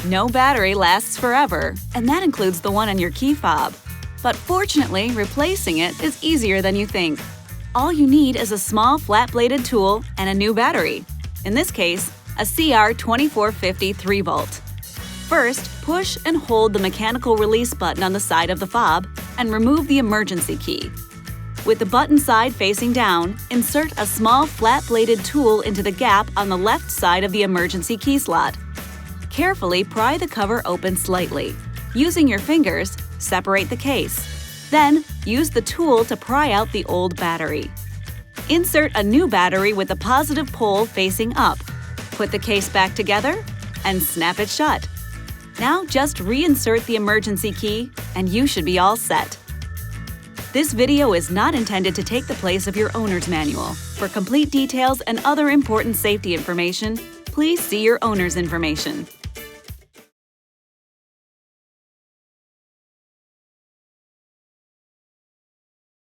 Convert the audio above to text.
No battery lasts forever, and that includes the one on your key fob. But fortunately, replacing it is easier than you think. All you need is a small flat-bladed tool and a new battery. In this case, a CR2450 3-volt. First, push and hold the mechanical release button on the side of the fob and remove the emergency key. With the button side facing down, insert a small flat-bladed tool into the gap on the left side of the emergency key slot. Carefully pry the cover open slightly. Using your fingers, separate the case. Then, use the tool to pry out the old battery. Insert a new battery with the positive pole facing up. Put the case back together and snap it shut. Now just reinsert the emergency key and you should be all set. This video is not intended to take the place of your owner's manual. For complete details and other important safety information, please see your owner's information.